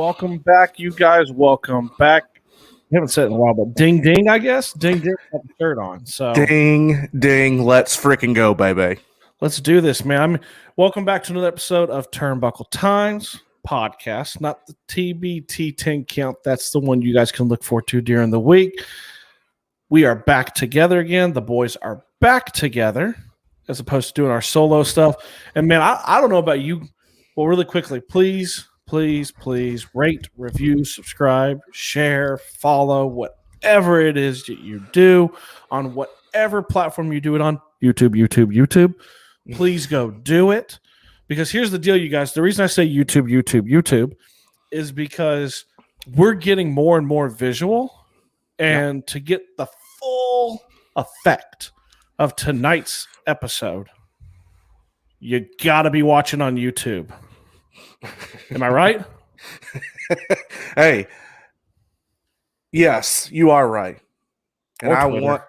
Welcome back, you guys. Welcome back. I haven't said it in a while, but ding ding, I guess. Ding ding, got the shirt on. So ding ding, let's freaking go, baby. Let's do this, man. Welcome back to another episode of Turnbuckle Times podcast. Not the TBT 10 count. That's the one you guys can look forward to during the week. We are back together again. The boys are back together as opposed to doing our solo stuff. And man, I don't know about you. Well, really quickly, please rate, review, subscribe, share, follow, whatever it is that you do on whatever platform you do it on. YouTube. Please go do it. Because here's the deal, you guys. The reason I say YouTube is because we're getting more and more visual. And to get the full effect of tonight's episode, you got to be watching on YouTube. Am I right? Hey, yes, you are right. And I want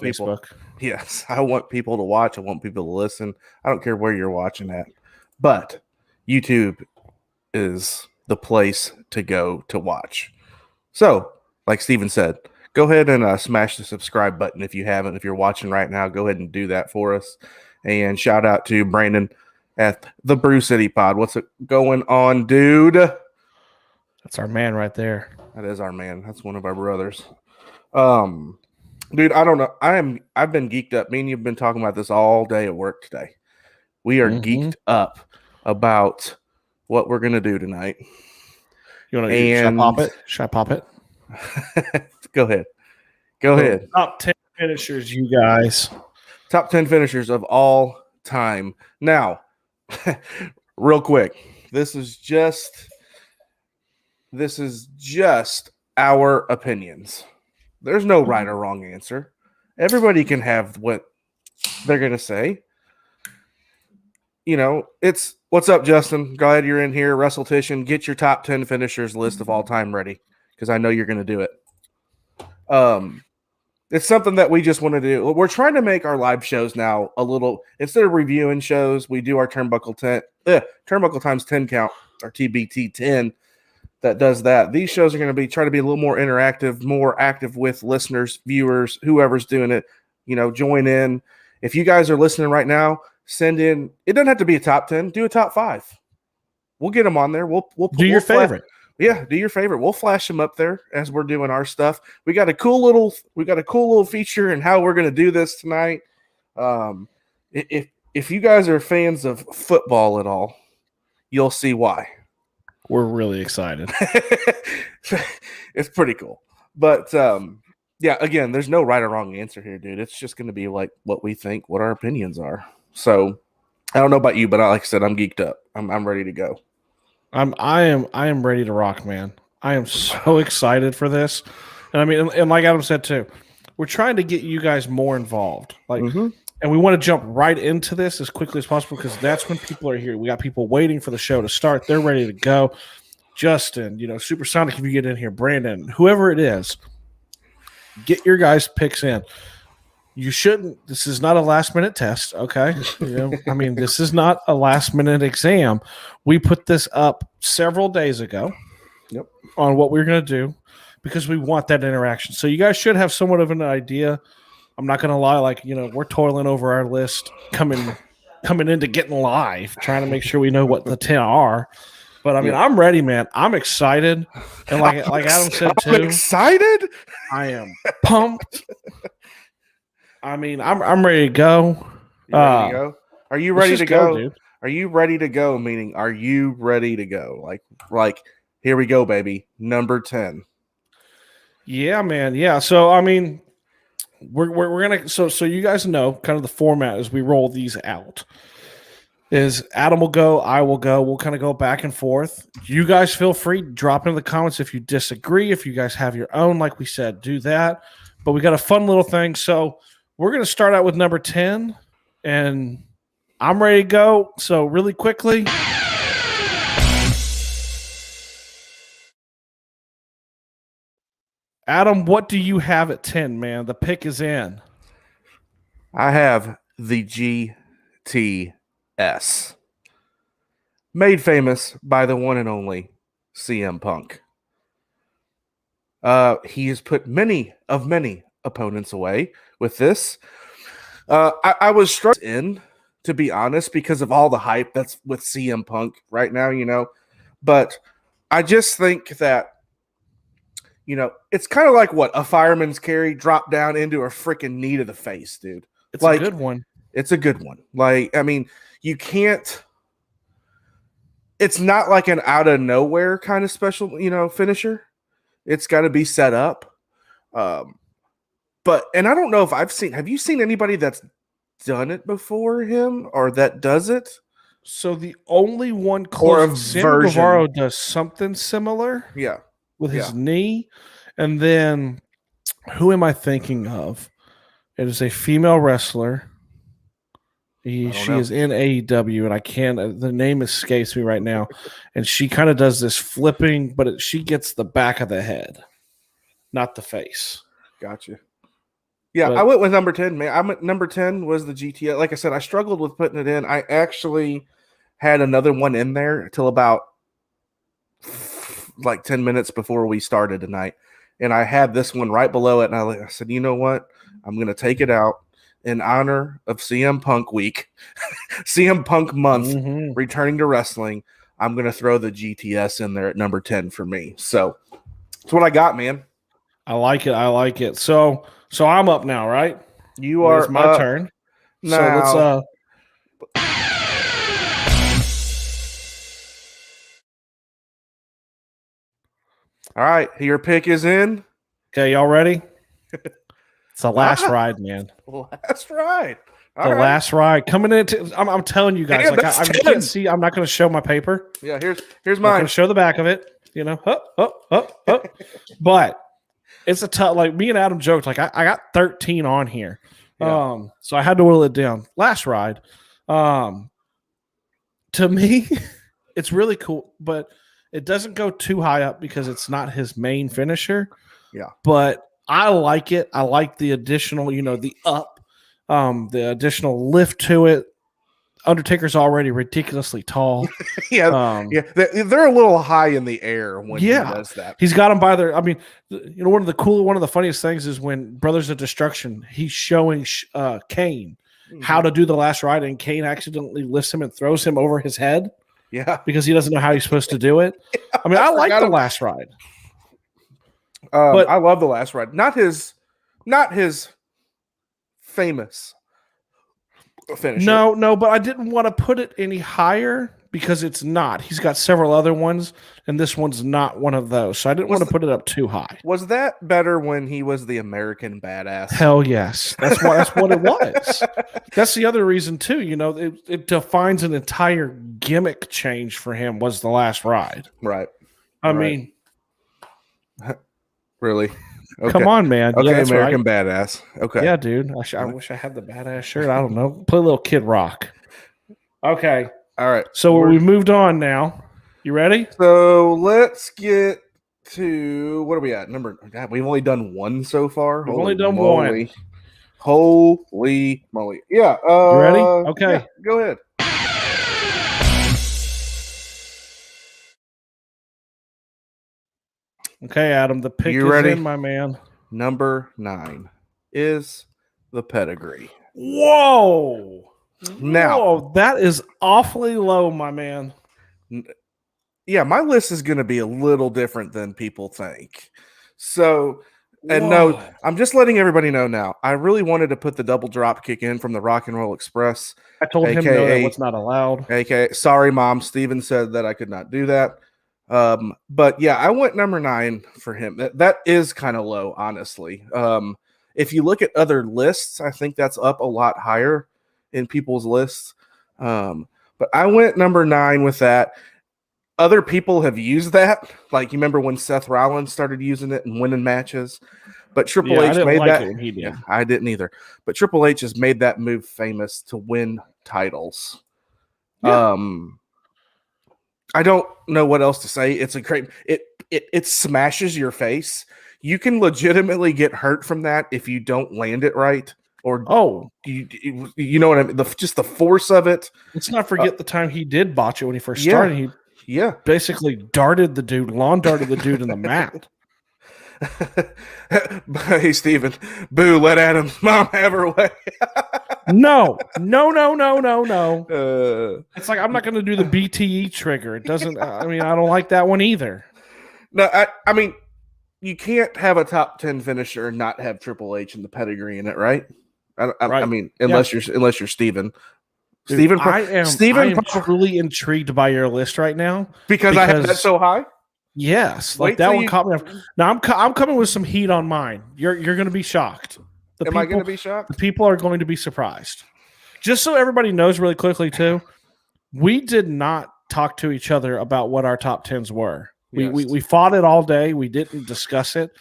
people. Facebook. Yes, I want people to watch. I want people to listen. I don't care where you're watching at, but YouTube is the place to go to watch. So, like Steven said, go ahead and smash the subscribe button if you haven't. If you're watching right now, go ahead and do that for us. And shout out to Brandon at the Brew City Pod. What's going on, dude? That's our man right there. That is our man. That's one of our brothers. Dude, I don't know. I've been geeked up. Me and you've been talking about this all day at work today. We are geeked up about what we're gonna do tonight. You want to Should I pop it? Go ahead. Top 10 finishers, you guys. Top 10 finishers of all time. Now, real quick, this is just our opinions. There's no right or wrong answer. Everybody can have what they're going to say. You know, it's what's up, Justin? Glad you're in here. Russell Titian, get your top 10 finishers list of all time ready because I know you're going to do it. It's something that we just want to do. We're trying to make our live shows now a little, instead of reviewing shows, we do our Turnbuckle Times 10 count, our TBT 10 that does that. These shows are going to try to be a little more interactive, more active with listeners, viewers, whoever's doing it. You know, join in. If you guys are listening right now, send in. It doesn't have to be a top 10. Do a top 5. We'll get them on there. We'll do your favorite. Yeah, do your favorite. We'll flash them up there as we're doing our stuff. We got a cool little feature in how we're going to do this tonight. If you guys are fans of football at all, you'll see why. We're really excited. It's pretty cool. But yeah, again, there's no right or wrong answer here, dude. It's just going to be like what we think, what our opinions are. So I don't know about you, but like I said, I'm geeked up. I'm ready to go. I am ready to rock, man. I am so excited for this. And I mean, and like Adam said too, we're trying to get you guys more involved. Like, and we want to jump right into this as quickly as possible because that's when people are here. We got people waiting for the show to start. They're ready to go. Justin, Supersonic, if you get in here, Brandon, whoever it is, get your guys' picks in. You shouldn't. This is not a last-minute test, okay? I mean, this is not a last-minute exam. We put this up several days ago on what we're going to do because we want that interaction. So you guys should have somewhat of an idea. I'm not going to lie. We're toiling over our list, coming into getting live, trying to make sure we know what the 10 are. But, I mean, I'm ready, man. I'm excited. And like Adam said, too. I'm excited? I am pumped. I mean, I'm ready to go. You ready to go? Are you ready to go? Dude. Are you ready to go? Meaning, are you ready to go? Like, here we go, baby. Number 10. Yeah, man. Yeah. So, I mean, we're gonna. So you guys know kind of the format as we roll these out. Is Adam will go, I will go. We'll kind of go back and forth. You guys feel free. Drop into the comments if you disagree. If you guys have your own, like we said, do that. But we got a fun little thing. So we're going to start out with number 10, and I'm ready to go. So really quickly. Adam, what do you have at 10, man? The pick is in. I have the GTS. Made famous by the one and only CM Punk. He has put many opponents away with this. I was struggling to be honest, because of all the hype that's with CM Punk right now, but I just think that, it's kind of like what a fireman's carry drop down into a freaking knee to the face, dude. It's a good one. It's a good one. Like, I mean, you can't, it's not like an out of nowhere kind of special, finisher. It's got to be set up. But I don't know if have you seen anybody that's done it before him or that does it? So the only one close, Sammy Guevara does something similar. Yeah. With his knee. And then who am I thinking of? It is a female wrestler. She is in AEW, and I can't. The name escapes me right now. And she kind of does this flipping, but she gets the back of the head, not the face. Gotcha. Yeah, I went with number 10, man. Number 10 was the GTS. Like I said, I struggled with putting it in. I actually had another one in there till about like 10 minutes before we started tonight. And I had this one right below it. And I said, you know what? I'm going to take it out in honor of CM Punk week, CM Punk month, returning to wrestling. I'm going to throw the GTS in there at number 10 for me. So that's what I got, man. I like it. So I'm up now, right? You are. It's my turn. Now. So let's all right, your pick is in. Okay, y'all ready? It's the last ride, man. Last ride. Last ride coming into. I'm telling you guys, I can't see. I'm not going to show my paper. Yeah, here's mine. I'm going to show the back of it. But it's a tough. Like me and Adam joked, like I got 13 on here, so I had to whittle it down. Last ride, to me, it's really cool, but it doesn't go too high up because it's not his main finisher. Yeah. But I like it. I like the additional, the up, the additional lift to it. Undertaker's already ridiculously tall. They're a little high in the air when he does that. He's got them by their. I mean, one of the funniest things is when Brothers of Destruction, he's showing Kane how to do the last ride, and Kane accidentally lifts him and throws him over his head. Yeah, because he doesn't know how he's supposed to do it. I mean, I like the last ride. But I love the last ride. Not his famous finisher. No, but I didn't want to put it any higher because it's not. He's got several other ones, and this one's not one of those. So I didn't want to put it up too high. Was that better when he was the American Badass? Hell yes. That's what it was. That's the other reason too. It defines an entire gimmick change for him was the last ride. Right. I mean, really? Okay. Come on, man. Okay, yeah, American Badass. Okay. Yeah, dude. I wish I had the badass shirt. I don't know. Play a little Kid Rock. Okay. All right. So we moved on now. You ready? So let's get to what are we at? God, we've only done one so far. We've only done one. Holy moly. Yeah. You ready? Okay. Yeah, go ahead. Okay, Adam. The pick is ready? in, my man. Number 9 is the Pedigree. Whoa. Now, that is awfully low, my man. Yeah, my list is going to be a little different than people think. So, no, I'm just letting everybody know now. I really wanted to put the double drop kick in from the Rock and Roll Express. I told him no, that was not allowed. Okay, sorry, Mom. Steven said that I could not do that. But yeah, I went number 9 for him. That is kind of low, honestly. If you look at other lists, I think that's up a lot higher in people's lists. But I went number 9 with that. Other people have used that. Like, you remember when Seth Rollins started using it and winning matches? But Triple H made that. He did. Yeah, I didn't either. But Triple H has made that move famous to win titles. Yeah. I don't know what else to say. It's a great. It smashes your face. You can legitimately get hurt from that if you don't land it right. Or you know what I mean? Just the force of it. Let's not forget the time he did botch it when he first started. Yeah. Basically lawn darted the dude in the mat. Hey, Steven. Boo, let Adam's mom have her way. No. It's like, I'm not going to do the BTE trigger. It doesn't, I don't like that one either. No, I mean, you can't have a top 10 finisher and not have Triple H and the pedigree in it, right? I mean, unless you're Steven. Dude, I am truly intrigued by your list right now because I have that so high. Yes, like that one caught me off. Now I'm coming with some heat on mine. You're going to be shocked. Am I going to be shocked? The people are going to be surprised. Just so everybody knows really quickly too, we did not talk to each other about what our top 10s were. Yes. We fought it all day. We didn't discuss it.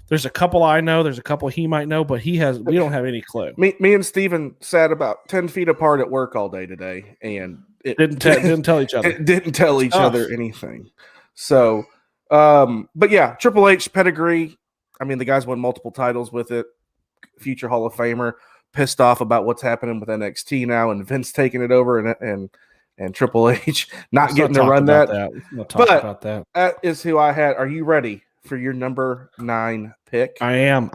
There's a couple I know. There's a couple he might know, but we don't have any clue. Me and Steven sat about 10 feet apart at work all day today, and it didn't tell each other. It didn't tell each other anything. So, but yeah, Triple H pedigree. I mean, the guy's won multiple titles with it. Future Hall of Famer. Pissed off about what's happening with NXT now, and Vince taking it over, and Triple H not getting to run that. But that is who I had. Are you ready for your number 9 pick? I am.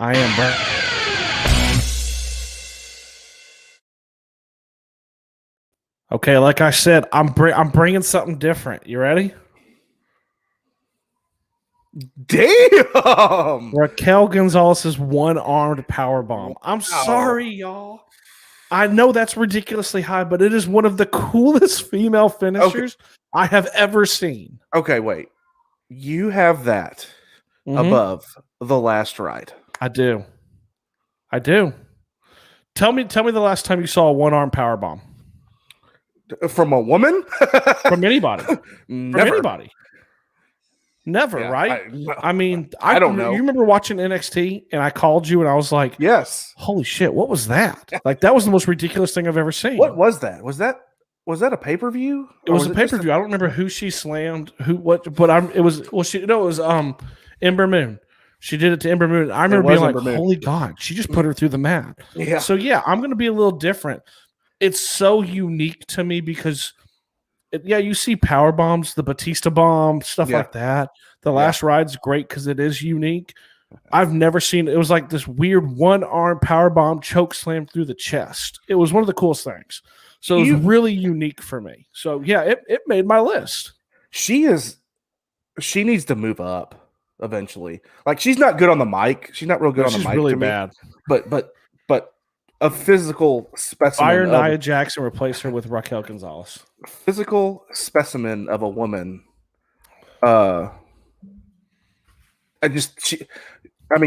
Okay, like I said, I'm bringing something different. You ready? Damn! Raquel Gonzalez's one-armed powerbomb. I'm sorry, y'all. I know that's ridiculously high, but it is one of the coolest female finishers I have ever seen. Okay, wait. You have that above the last ride. I do. Tell me the last time you saw a one-arm powerbomb. From a woman? From anybody. Never. From anybody. Never, yeah, right? I don't know. You remember watching NXT and I called you and I was like, yes. Holy shit, what was that? Like, that was the most ridiculous thing I've ever seen. What was that? Was that a pay-per-view? It was a pay-per-view. I don't remember who she slammed, it was Ember Moon. She did it to Ember Moon. I remember being like, holy God, she just put her through the mat. Yeah. So yeah, I'm gonna be a little different. It's so unique to me because you see power bombs, the Batista bomb, stuff like that. The last ride's great because it is unique. I've never seen it was like this weird one-arm power bomb choke slam through the chest. It was one of the coolest things. So it was really unique for me. So yeah, it made my list. She needs to move up eventually. Like, she's not good on the mic. She's not real good on the mic. She's really bad. But a physical specimen. Fire Nia Jackson, replace her with Raquel Gonzalez. Physical specimen of a woman.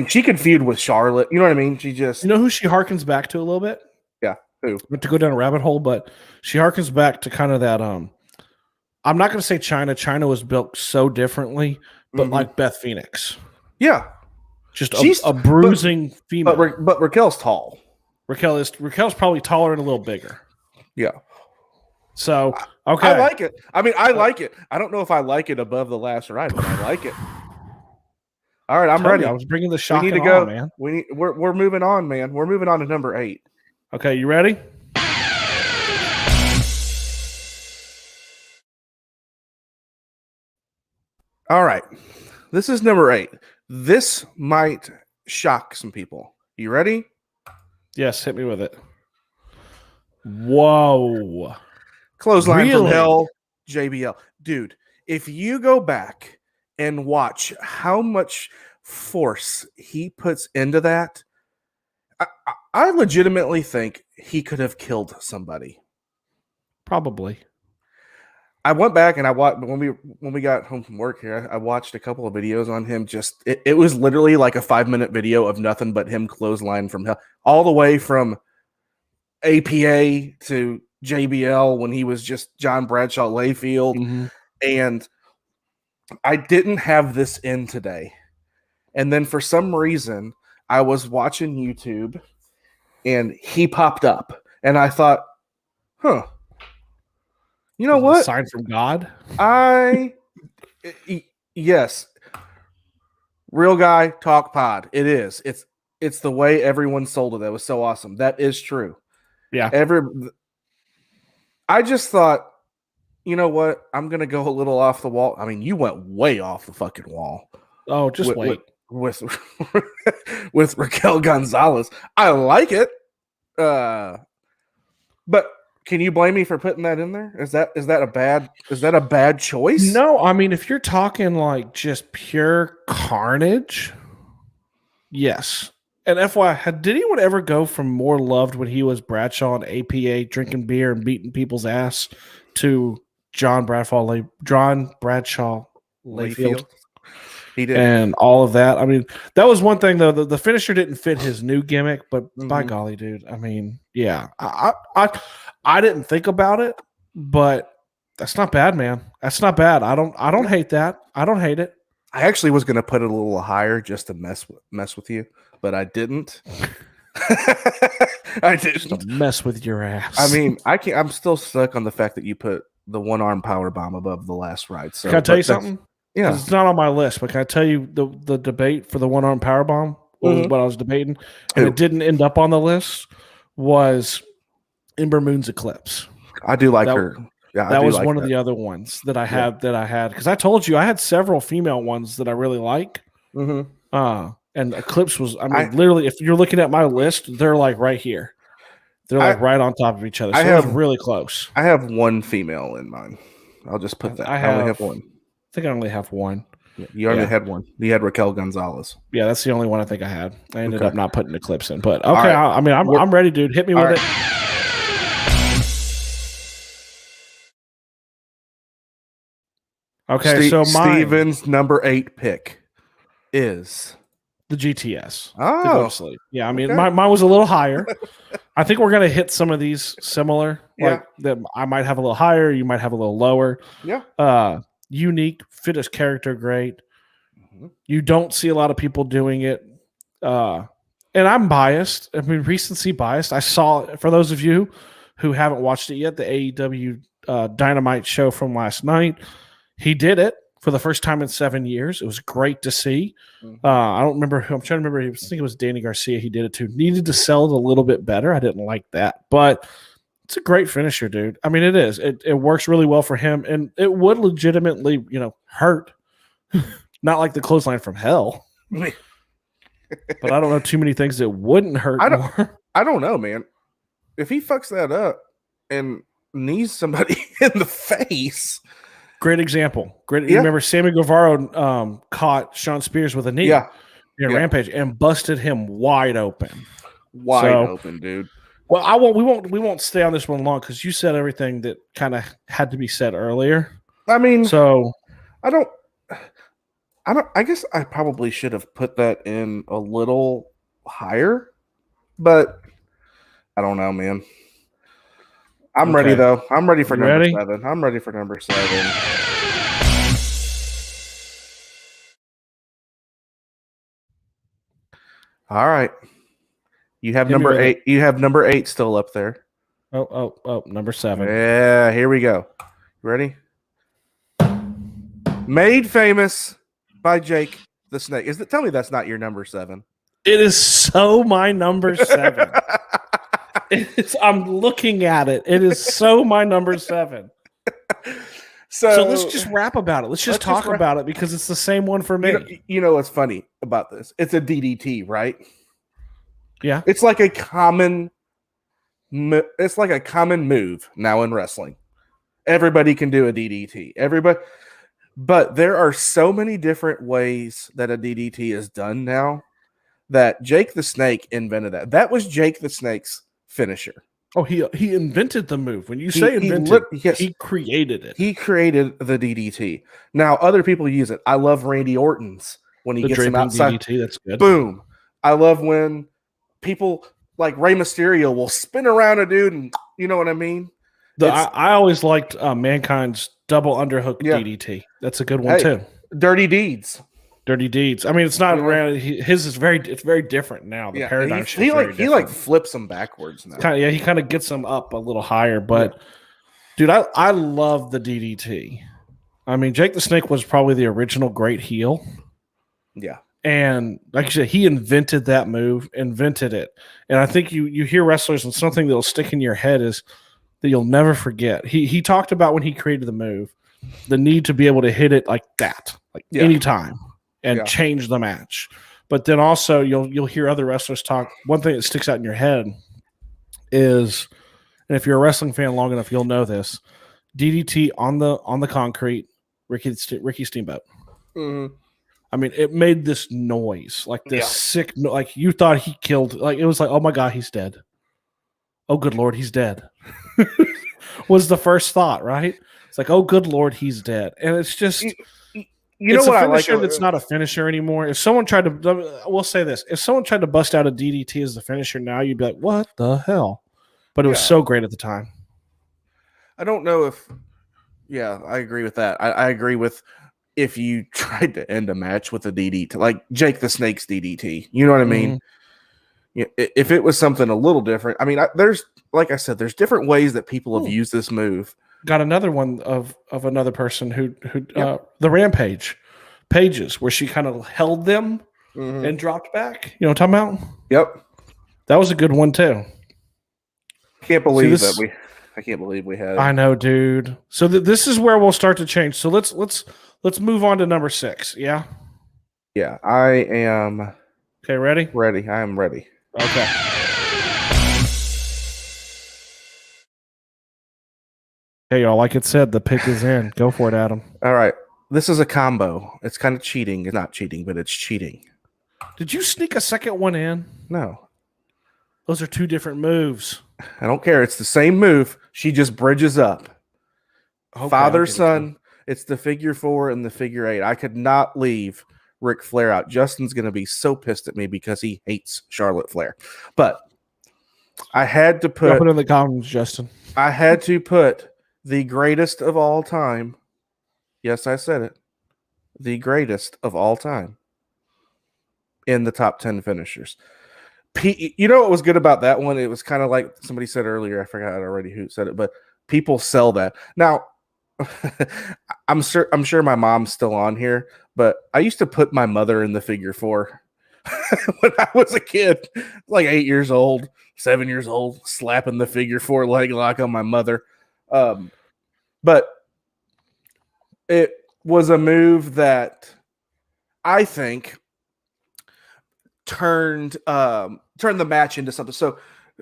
She could feud with Charlotte. You know what I mean? You know who she harkens back to a little bit? Yeah. Who? Not to go down a rabbit hole, but she harkens back to kind of that. I'm not going to say China. China was built so differently, but like Beth Phoenix. Yeah. She's a bruising female. But Raquel's tall. Raquel's probably taller and a little bigger. Yeah. So, okay. I like it. I like it. I don't know if I like it above the last ride, but I like it. All right, I'm ready. I was bringing the shock. We need to go, man. We're moving on, man. We're moving on to number 8. Okay, you ready? All right. This is number 8. This might shock some people. You ready? Yes, hit me with it. Whoa. Clothesline from hell, JBL. Dude, if you go back and watch how much force he puts into that, I legitimately think he could have killed somebody. Probably. I went back and I watched when we got home from work here. I watched a couple of videos on him. It was literally like a 5-minute video of nothing but him clothesline from hell, all the way from APA to JBL when he was just John Bradshaw Layfield. And I didn't have this in today. And then for some reason, I was watching YouTube and he popped up. And I thought, you know what? Sign from God? Yes. Real guy talk pod. It is. It's the way everyone sold it. That was so awesome. That is true. Yeah. I just thought, you know what? I'm gonna go a little off the wall. I mean, you went way off the fucking wall. Oh, just with, wait. with with Raquel Gonzalez. I like it. But can you blame me for putting that in there? Is that a bad choice? No, I mean, if you're talking like just pure carnage, yes. And FYI, did anyone ever go from more loved when he was Bradshaw and APA drinking beer and beating people's ass to John Bradshaw Layfield? He did. And all of that. I mean, that was one thing though. The finisher didn't fit his new gimmick, but by golly, dude. I mean, yeah. I didn't think about it, but that's not bad, man. That's not bad. I don't hate that. I don't hate it. I actually was gonna put it a little higher just to mess with you, but I didn't. I didn't Just to mess with your ass. I mean, I'm still stuck on the fact that you put the one-arm power bomb above the last ride. So can I tell you something? Yeah, it's not on my list, but can I tell you the debate for the one-arm power bomb? What I was debating, and it didn't end up on the list. Was Ember Moon's Eclipse? I do like her. Yeah, that was one of the other ones that I had. Yeah. That I had because I told you I had several female ones that I really like. And Eclipse was. I mean, literally, if you're looking at my list, they're like right here. They're like right on top of each other. So it was really close. I have one female in mind. I'll just put that. I only have one. I think I only have one. Yeah, you only had one. You had Raquel Gonzalez. Yeah, that's the only one I think I had. I ended up not putting Eclipse in, but okay. Right. I mean, I'm ready, dude. Hit me with it. Okay, so Steven's number 8 pick is the GTS. Oh, yeah. I mean, mine was a little higher. I think we're gonna hit some of these similar. Like that, I might have a little higher. You might have a little lower. Yeah. Unique, fit his character great. You don't see a lot of people doing it. And I'm biased. I mean, recency biased. I saw, for those of you who haven't watched it yet, the AEW Dynamite show from last night. He did it for the first time in 7 years. It was great to see. I don't remember who. I'm trying to remember. I think it was Danny Garcia. He did it too. Needed to sell it a little bit better. I didn't like that, but it's a great finisher, dude. I mean, it is. It works really well for him, and it would legitimately, hurt. Not like the clothesline from hell. But I don't know too many things that wouldn't hurt more. I don't know, man. If he fucks that up and knees somebody in the face. Great example. Great. You remember Sammy Guevara caught Shawn Spears with a knee in Rampage and busted him wide open. Wide open, dude. Well, we won't stay on this one long because you said everything that kind of had to be said earlier. I mean, so I guess I probably should have put that in a little higher, but I don't know, man. I'm ready though. I'm ready for number 7. I'm ready for number 7. All right. You have number 8. You have number 8 still up there. Oh, number 7. Yeah, here we go. Ready? Made famous by Jake the Snake. Tell me that's not your number 7. It is so my number 7. I'm looking at it. It is so my number 7. So let's just rap about it. Let's just talk about it because it's the same one for me. You know what's funny about this? It's a DDT, right? Yeah. It's like a common move now in wrestling. Everybody can do a DDT. But there are so many different ways that a DDT is done now that Jake the Snake invented that. That was Jake the Snake's finisher. Oh, he invented the move. When you say invented, he created it. He created the DDT. Now, other people use it. I love Randy Orton's when he gets him outside. DDT, that's good. Boom. I love when people like Rey Mysterio will spin around a dude and you know what I mean? I always liked Mankind's double underhook DDT. That's a good one too. Dirty Deeds. I mean, it's not around. His is it's very different now. The paradigm shift. He flips them backwards now. He kind of gets them up a little higher. But dude, I love the DDT. I mean, Jake the Snake was probably the original great heel. Yeah. And like you said, he invented that move, invented it. And I think you hear wrestlers and something that'll stick in your head is that you'll never forget. He talked about when he created the move, the need to be able to hit it like that, like anytime, and change the match. But then also you'll hear other wrestlers talk. One thing that sticks out in your head is, and if you're a wrestling fan long enough, you'll know this: DDT on the concrete, Ricky Steamboat. Mm-hmm. I mean, it made this noise, like this sick, like you thought he killed. Like it was like, oh my god, he's dead. Oh good lord, he's dead. Was the first thought, right? It's like, oh good lord, he's dead, and it's just. You know what I like? That's not a finisher anymore. If someone tried to, we'll say this: if someone tried to bust out a DDT as the finisher now, you'd be like, "What the hell?" But it was so great at the time. I don't know if, I agree with that. I agree with if you tried to end a match with a DDT, like Jake the Snake's DDT. You know what I mean? Yeah. If it was something a little different, I mean, there's like I said, there's different ways that people have used this move. Got another one of another person who the Rampage pages where she kind of held them and dropped back. You know what I'm talking about? Yep. That was a good one too. I can't believe we had. I know, dude. So this is where we'll start to change. So let's move on to number 6. Yeah. Yeah, I am. Okay, ready? Ready. I am ready. Okay. Hey, y'all, like it said, the pick is in. Go for it, Adam. All right. This is a combo. It's kind of cheating. It's not cheating, but it's cheating. Did you sneak a second one in? No. Those are 2 different moves. I don't care. It's the same move. She just bridges up. Okay, father, son. It's the figure 4 and the figure 8. I could not leave Ric Flair out. Justin's going to be so pissed at me because he hates Charlotte Flair. But I had to put... Put it in the comments, Justin. I had to put... the greatest of all time. Yes, I said it. The greatest of all time in the top 10 finishers. You know what was good about that one? It was kind of like somebody said earlier. I forgot already who said it, but people sell that. Now, I'm sure my mom's still on here, but I used to put my mother in the figure 4 when I was a kid, like 8 years old, 7 years old, slapping the figure 4 leg lock on my mother. But it was a move that I think turned the match into something. So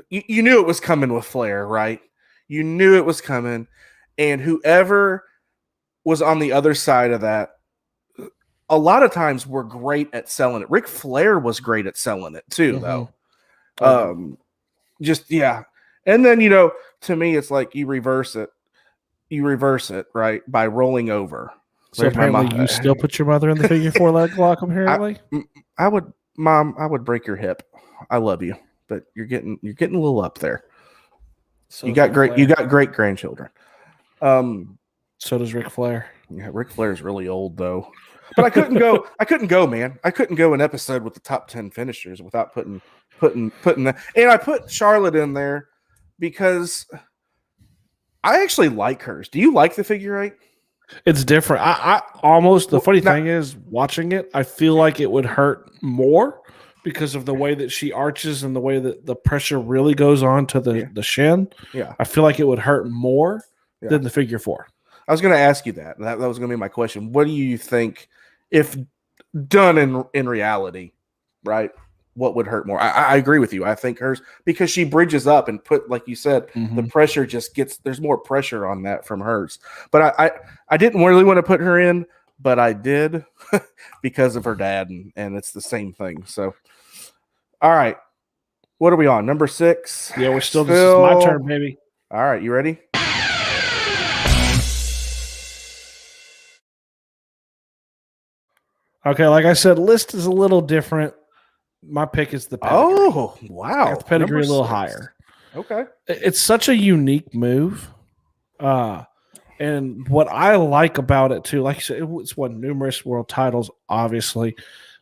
you knew it was coming with Flair, right? You knew it was coming, and whoever was on the other side of that, a lot of times were great at selling it. Ric Flair was great at selling it too, though. And then to me, it's like you reverse it, right, by rolling over. So apparently you still put your mother in the figure 4 leg lock, apparently? I would break your hip. I love you, but you're getting a little up there. So you got great grandchildren. So does Ric Flair. Yeah, Ric Flair's really old though. But I couldn't go, man. I couldn't go an episode with the top 10 finishers without putting that. And I put Charlotte in there because I actually like hers. Do you like the figure 8? It's different. I almost, the funny thing is, watching it, I feel like it would hurt more because of the way that she arches and the way that the pressure really goes on to the shin. Yeah. I feel like it would hurt more than the figure 4. I was going to ask you that. That was going to be my question. What do you think, if done in reality, right? What would hurt more? I agree with you. I think hers, because she bridges up and like you said, the pressure just there's more pressure on that from hers. But I didn't really want to put her in, but I did because of her dad, and it's the same thing. So, all right. What are we on? Number 6? Yeah, this is my turn, baby. All right. You ready? Okay. Like I said, list is a little different. My pick is the Pedigree. Oh, wow. The Pedigree a little higher. Okay. It's such a unique move. And what I like about it, too, like you said, it's won numerous world titles, obviously,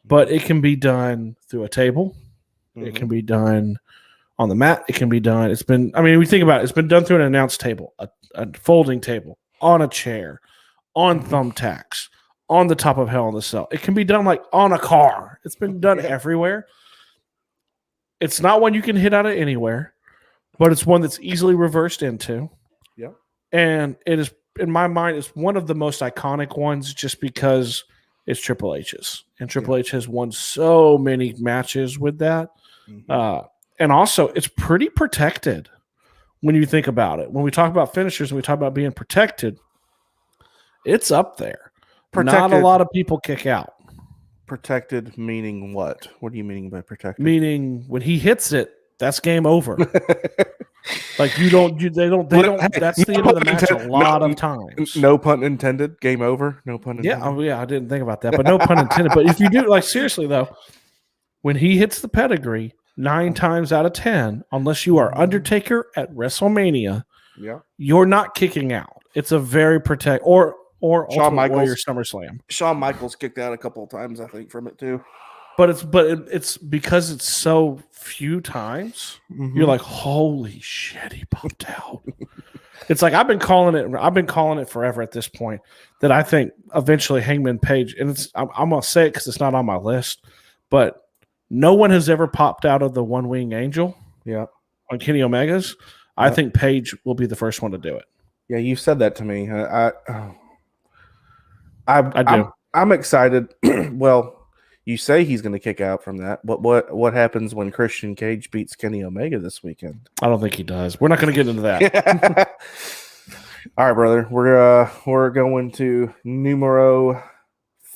but it can be done through a table. It can be done on the mat. It can be done. We think about it. It's been done through an announce table, a folding table, on a chair, on thumbtacks, on the top of Hell in the Cell. It can be done like on a car. It's been done everywhere. It's not one you can hit out of anywhere, but it's one that's easily reversed into. Yeah. And it is, in my mind, it's one of the most iconic ones just because it's Triple H's. And Triple H has won so many matches with that. Mm-hmm. And also, it's pretty protected when you think about it. When we talk about finishers and we talk about being protected, it's up there. Not a lot of people kick out. Protected meaning what? What are you meaning by protected? Meaning when he hits it, that's game over. Like they don't. That's the end of the match a lot of times. No pun intended. Game over. No pun intended. Yeah, I didn't think about that, but no pun intended. But if you do, like seriously though, when he hits the pedigree, 9 times out of 10, unless you are Undertaker at WrestleMania, you're not kicking out. It's a very or Shawn Michaels, Warrior SummerSlam. Shawn Michaels kicked out a couple of times, I think, from it too. But it's because it's so few times. Mm-hmm. You're like, holy shit, he popped out. It's like I've been calling it forever at this point that I think eventually Hangman Page, and I'm gonna say it because it's not on my list, but no one has ever popped out of the One Wing Angel. Yeah, on Kenny Omega's. Yep. I think Page will be the first one to do it. Yeah, you said that to me. I do. I'm excited. Well, you say he's going to kick out from that. What happens when Christian Cage beats Kenny Omega this weekend? I don't think he does. We're not going to get into that. All right, brother. We're going to numero.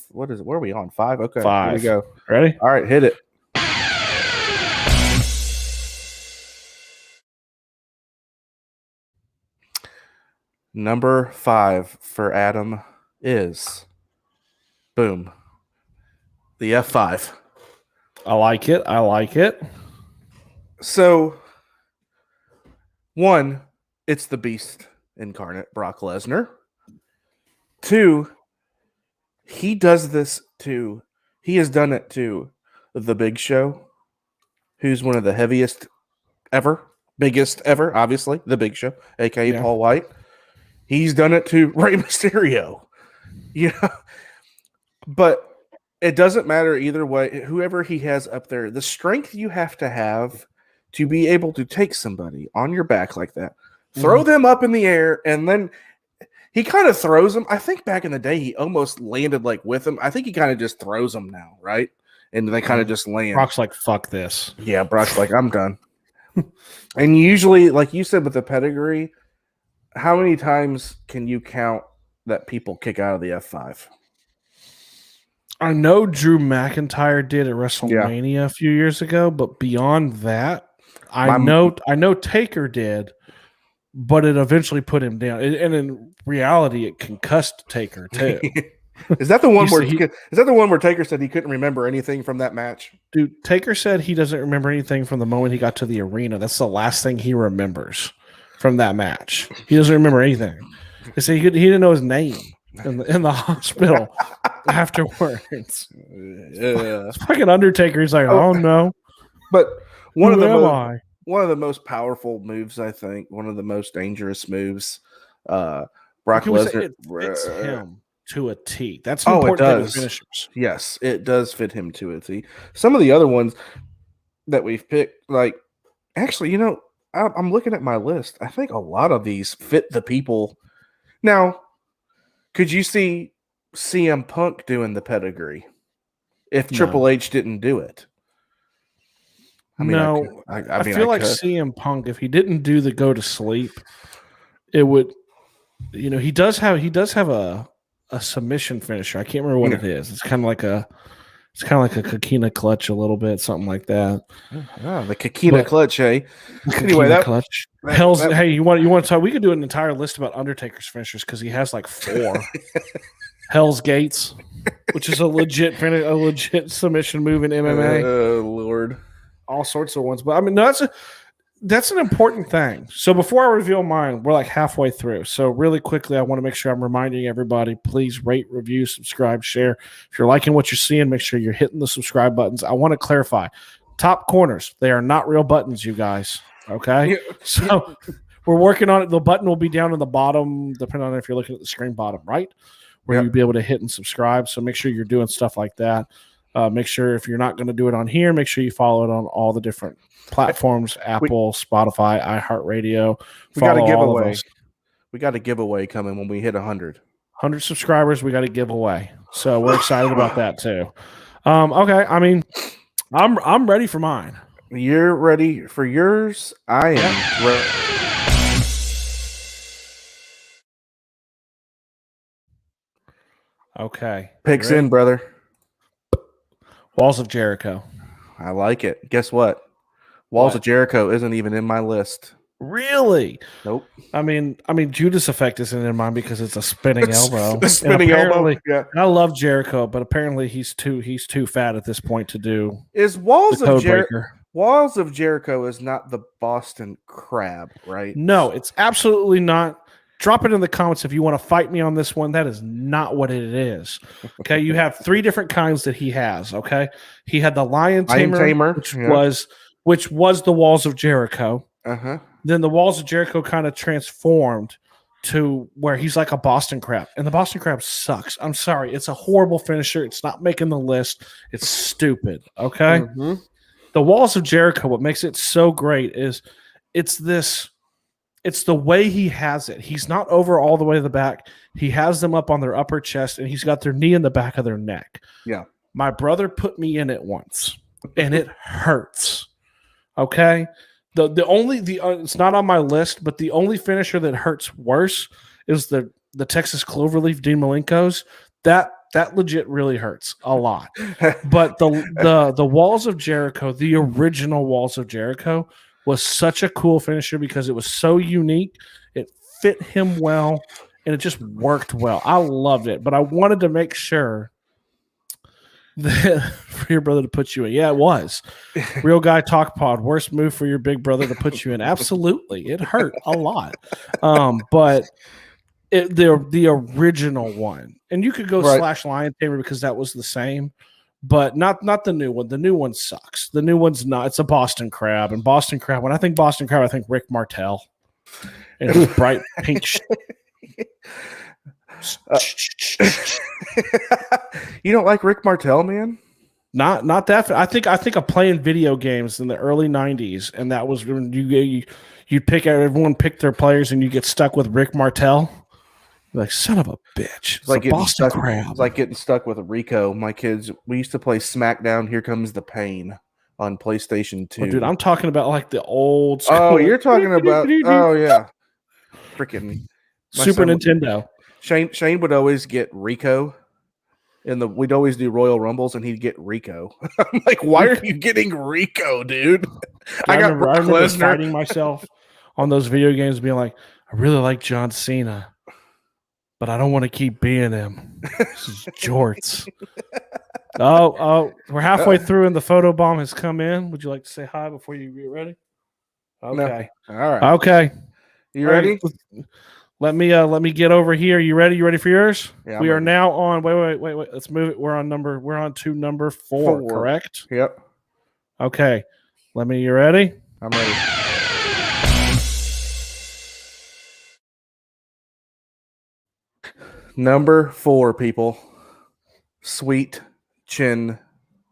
What is it? Where are we on? 5? Okay. 5. Here we go. Ready? All right, hit it. Number 5 for Adam is boom. The F5. I like it. So, 1, it's the Beast incarnate, Brock Lesnar. 2, he does this to, he has done it to the Big Show, who's one of the heaviest ever, biggest ever, obviously, the Big Show, aka Paul White. He's done it to Rey Mysterio. Yeah. But it doesn't matter either way. Whoever he has up there, the strength you have to be able to take somebody on your back like that, throw them up in the air, and then he kind of throws them. I think back in the day, he almost landed like with them. I think he kind of just throws them now, right? And they kind of just land. Brock's like, fuck this. Yeah, Brock's like, I'm done. And usually, like you said with the pedigree, how many times can you count that people kick out of the F5? I know Drew McIntyre did at WrestleMania a few years ago, but beyond that, I know Taker did, but it eventually put him down. And in reality, it concussed Taker too. Is that the one where Taker said he couldn't remember anything from that match? Dude, Taker said he doesn't remember anything from the moment he got to the arena. That's the last thing he remembers from that match. He doesn't remember anything. They say he didn't know his name in the hospital afterwards. Yeah. Fucking Undertaker. He's like, oh no. But one of the most powerful moves, I think, one of the most dangerous moves, Brock Lesnar. It fits him to a T. That's an important thing with finishers. Yes, it does fit him to a T. Some of the other ones that we've picked, like, actually, I'm looking at my list. I think a lot of these fit the people. Now, could you see CM Punk doing the pedigree if Triple H didn't do it? I feel like CM Punk, if he didn't do the go to sleep, it would. He does have a submission finisher. I can't remember what it is. It's kind of like a Kakina clutch, a little bit, something like that. Oh, the Kakina clutch, hey. Anyway, that clutch. Hey, you want to talk? We could do an entire list about Undertaker's finishers because he has like 4. Hell's Gates, which is a legit submission move in MMA. Oh Lord, all sorts of ones. But I mean, that's an important thing. So before I reveal mine, we're like halfway through. So really quickly, I want to make sure I'm reminding everybody, please rate, review, subscribe, share. If you're liking what you're seeing, make sure you're hitting the subscribe buttons. I want to clarify, top corners, they are not real buttons, you guys. Okay? So we're working on it. The button will be down in the bottom, depending on if you're looking at the screen bottom right, where you'll be able to hit and subscribe. So make sure you're doing stuff like that. Make sure if you're not going to do it on here, make sure you follow it on all the different platforms, Apple, Spotify, iHeartRadio. We got a giveaway. We got a giveaway coming when we hit 100. 100 subscribers, we got a giveaway. So we're excited about that too. Okay, I mean, I'm ready for mine. You're ready for yours? I am ready. Okay. Picks in, brother. Walls of Jericho. I like it. Guess what? Walls of Jericho isn't even in my list. Really? Nope. I mean, Judas Effect isn't in mine because it's a spinning elbow. A spinning elbow. Yeah. I love Jericho, but apparently he's too fat at this point to do. Is Walls of Jericho? Walls of Jericho is not the Boston Crab, right? No, it's absolutely not. Drop it in the comments if you want to fight me on this one. That is not what it is. Okay, you have 3 different kinds that he has. Okay, he had the Lion Tamer, which was the Walls of Jericho. Then the Walls of Jericho kind of transformed to where he's like a Boston Crab, and the Boston Crab sucks. I'm sorry, it's a horrible finisher. It's not making the list. It's stupid. Okay, the Walls of Jericho. What makes it so great is it's the way he has it. He's not over all the way to the back. He has them up on their upper chest, and he's got their knee in the back of their neck. Yeah. My brother put me in it once, and it hurts. Okay? It's not on my list, but the only finisher that hurts worse is the Texas Cloverleaf Dean Malenko's. That legit really hurts a lot. But the Walls of Jericho, the original Walls of Jericho, was such a cool finisher because it was so unique. It fit him well, and it just worked well. I loved it, but I wanted to make sure that for your brother to put you in. Yeah, it was. Real Guy Talk Pod, worst move for your big brother to put you in. Absolutely. It hurt a lot. But the original one, and you could go / Lion Tamer because that was the same. But not the new one. The new one sucks. The new one's not. It's a Boston Crab. And Boston Crab, when I think Boston Crab, I think Rick Martel. And his bright pink You don't like Rick Martel, man? Not that. I think of playing video games in the early 90s, and that was when you'd pick everyone pick their players, and you get stuck with Rick Martel. Like, son of a bitch. It's like Boston Crab. It's like getting stuck with Rico. My kids, we used to play SmackDown, Here Comes the Pain on PlayStation 2. Oh, dude, I'm talking about like the old school. Oh, you're talking about, oh, yeah. Freaking Super Nintendo. Shane would always get Rico. We'd always do Royal Rumbles, and he'd get Rico. I'm like, why are you getting Rico, dude? I remember fighting myself on those video games being like, I really like John Cena, but I don't want to keep being him. This is jorts. Oh, we're halfway through and the photo bomb has come in. Would you like to say hi before you get ready? Okay. No. All right. Okay. You ready? Let me get over here. You ready? You ready for yours? Yeah, we are now on. Wait. Let's move it. We're on to number 4, correct? Yep. Okay. You ready? I'm ready. Number 4, people. Sweet Chin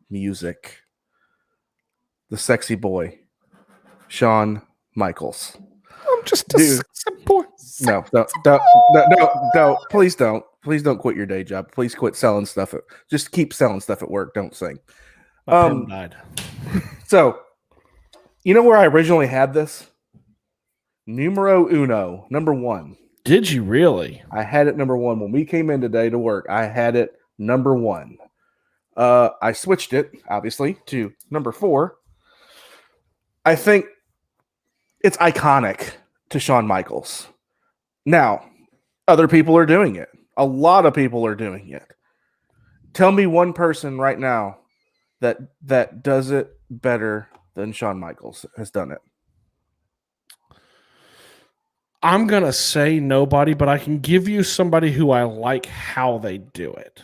Music. The sexy boy, Shawn Michaels. I'm just a sexy boy. No, please don't. Please don't quit your day job. Please quit selling stuff. Just keep selling stuff at work. Don't sing. My pen died. So, you know where I originally had this? Numero uno, number 1. Did you really? I had it number 1 when we came in today to work. I had it number 1. I switched it, obviously, to number 4. I think it's iconic to Shawn Michaels. Now, other people are doing it. A lot of people are doing it. Tell me one person right now that does it better than Shawn Michaels has done it. I'm going to say nobody, but I can give you somebody who I like how they do it.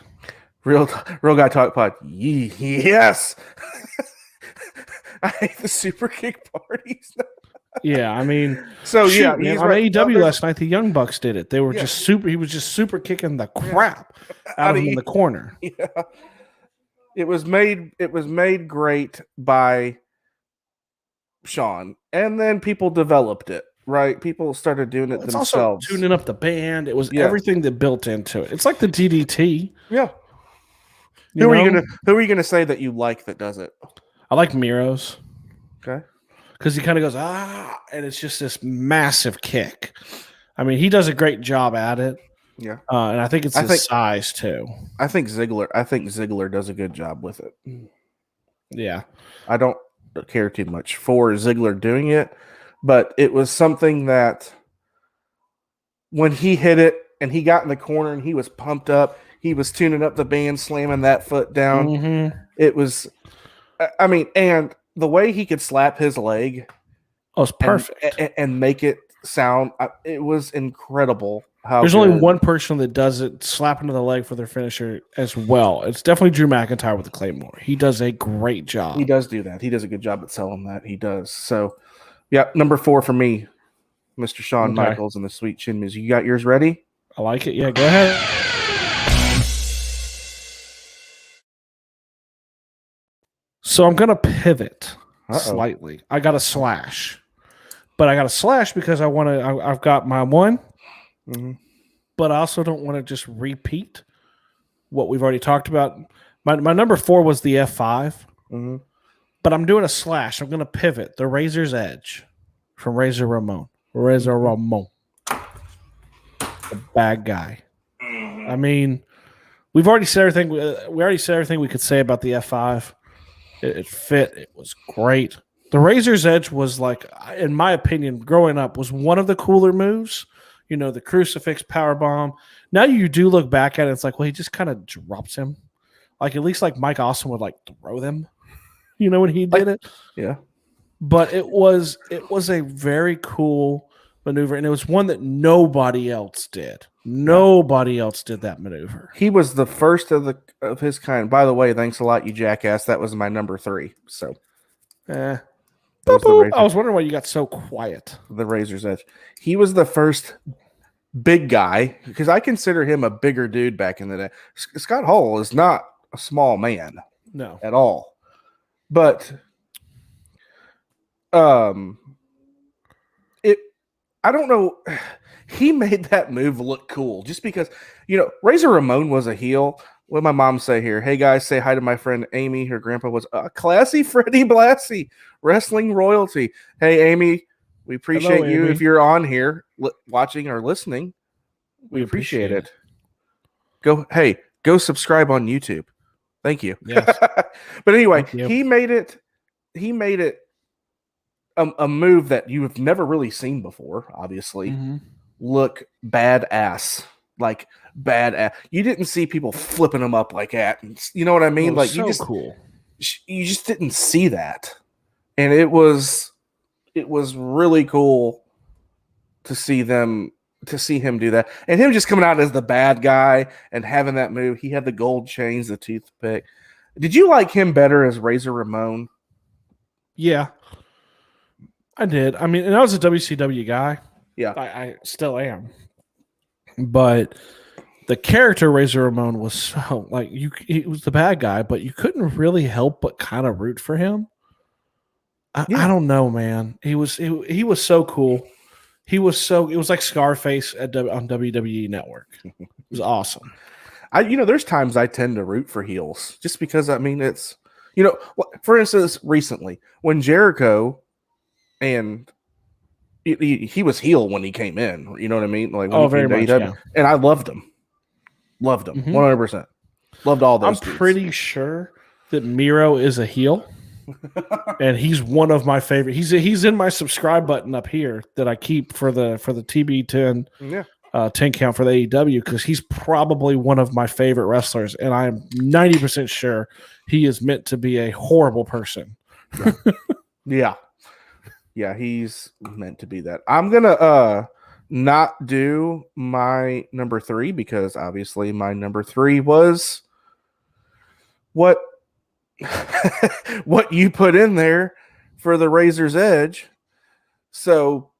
Real Guy Talk Pod. Yes. I hate the super kick parties. Yeah, I mean, so shoot, yeah, man, on AEW last night, the Young Bucks did it. They were just super. He was just super kicking the crap out of him in the corner. Yeah, it was made great by Shawn, and then people developed it. right? People started doing it It's also themselves. tuning up the band. It was Yeah. everything that built into it. It's like the DDT. Yeah. You know? Who are you gonna say that you like that does it? I like Miro's Okay. because he kind of goes, and it's just this massive kick. I mean, he does a great job at it. Yeah. And I think it's his size too. I think Ziggler does a good job with it. Yeah. I don't care too much for Ziggler doing it, but it was something that when he hit it and he got in the corner and he was pumped up, he was tuning up the band, slamming that foot down. Mm-hmm. It was, I mean, and the way he could slap his leg, it's perfect, and make it sound, it was incredible. There's only one person that does it, slap into the leg for their finisher as well. It's definitely Drew McIntyre with the Claymore. He does a great job. He does do that. He does a good job at selling that. He does. So, yeah, number 4 for me, Mr. Shawn Michaels and the Sweet Chin Music. You got yours ready? I like it. Yeah, go ahead. So I'm going to pivot slightly. I got a slash. But I got a slash because I've got my one. Mm-hmm. But I also don't want to just repeat what we've already talked about. My number 4 was the F5, but I'm doing a slash. I'm going to pivot. The Razor's Edge from Razor Ramon. The bad guy. I mean, we've already said everything. We already said everything we could say about the F5. It fit. It was great. The Razor's Edge was, like, in my opinion, growing up, was one of the cooler moves. You know, the crucifix powerbomb. Now you do look back at it, it's like, well, he just kind of drops him. Like, at least like Mike Austin would, like, throw them, you know, when he did it. Yeah. But it was a very cool maneuver, and it was one that nobody else did. Nobody else did that maneuver. He was the first of his kind. By the way, thanks a lot, you jackass. That was my number 3. So, I was wondering why you got so quiet. The Razor's Edge. He was the first big guy, because I consider him a bigger dude back in the day. Scott Hall is not a small man. No. At all. But I don't know. He made that move look cool just because, you know, Razor Ramon was a heel. What did my mom say here? Hey, guys, say hi to my friend Amy. Her grandpa was classy Freddie Blassie, wrestling royalty. Hey, Amy, we appreciate you. If you're on here watching or listening, we appreciate it. Go subscribe on YouTube. Thank you. Yes. But anyway, he made it a move that you have never really seen before, obviously. Look badass. Like badass. You didn't see people flipping them up like that. You know what I mean? Like, so cool. You just didn't see that. And it was really cool to see him do that. And him just coming out as the bad guy and having that move. He had the gold chains, the toothpick. Did you like him better as Razor Ramon? Yeah. I did. I mean, and I was a WCW guy. Yeah. I still am. But the character Razor Ramon was so, like, he was the bad guy, but you couldn't really help but kind of root for him. I don't know, man. He was so cool. It was like Scarface on WWE Network. It was awesome. There's times I tend to root for heels just because, I mean, it's, for instance, recently when Jericho, and he was heel when he came in, you know what I mean? Like, when very much, yeah. And I loved him. 100%. Loved all those. I'm pretty sure that Miro is a heel. And he's one of my favorite. He's in my subscribe button up here that I keep for the TB10 10 count for the AEW, because he's probably one of my favorite wrestlers, and I'm 90% sure he is meant to be a horrible person. Yeah, he's meant to be that. I'm gonna not do my number 3 because obviously my number 3 was what you put in there for the Razor's Edge. So,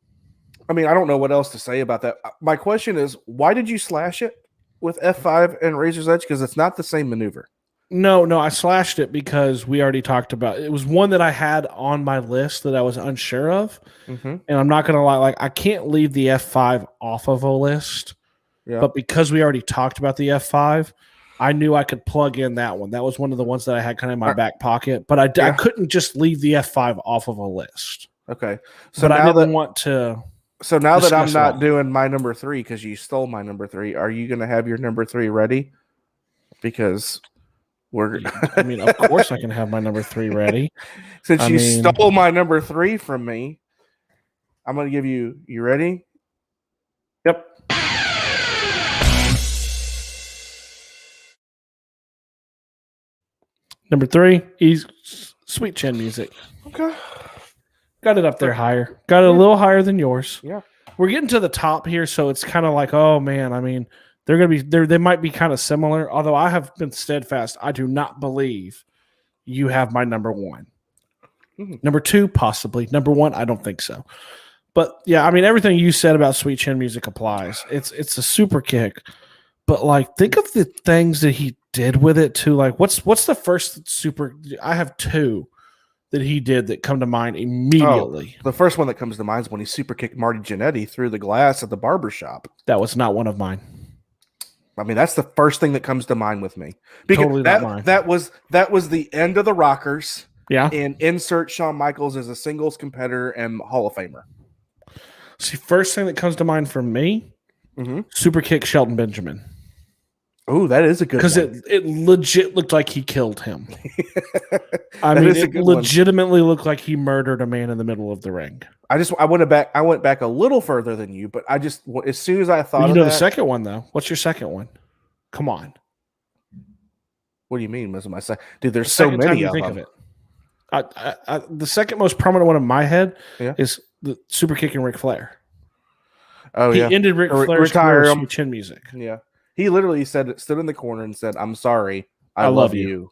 I mean, I don't know what else to say about that. My question is, why did you slash it with F5 and Razor's Edge? Because it's not the same maneuver. No, I slashed it because we already talked about it. It was one that I had on my list that I was unsure of. Mm-hmm. And I'm not going to lie, like I can't leave the F5 off of a list. Yeah. But because we already talked about the F5, I knew I could plug in that one. That was one of the ones that I had kind of in my back pocket. But I couldn't just leave the F5 off of a list. Okay. So but I didn't want to. So now that I'm not doing my number 3 because you stole my number 3, are you going to have your number 3 ready? Because I mean, of course I can have my number 3 ready. Since you stole my number 3 from me, I'm going to give you. You ready? Yep. Number 3 is Sweet Chin Music. Okay. Got it up there higher. Got it a little higher than yours. Yeah. We're getting to the top here, so it's kind of like, oh man, I mean, they're going to be, they might be kind of similar, although I have been steadfast. I do not believe you have my number 1. Mm-hmm. Number 2, possibly. Number 1, I don't think so. But yeah, I mean, everything you said about Sweet Chin Music applies. It's a super kick. But like, think of the things that he did with it too. Like, what's the first super? I have 2 that he did that come to mind immediately. The first one that comes to mind is when he super kicked Marty Jannetty through the glass at the barbershop. That was not one of mine. I mean, that's the first thing that comes to mind with me. Because totally not mine. That was the end of the Rockers. Yeah. And insert Shawn Michaels as a singles competitor and Hall of Famer. See, first thing that comes to mind for me, super kick Shelton Benjamin. Oh, that is a good one. Because it legit looked like he killed him. I mean, it legitimately looked like he murdered a man in the middle of the ring. I went back a little further than you, but as soon as I thought of the second one, though. What's your second one? Come on. What do you mean? Was my second? Dude, there's so many of them. The second most prominent one in my head is the super kicking Ric Flair. Oh, he ended Ric Flair's career with Chin Music. Yeah. He literally stood in the corner and said, "I'm sorry, I love you,"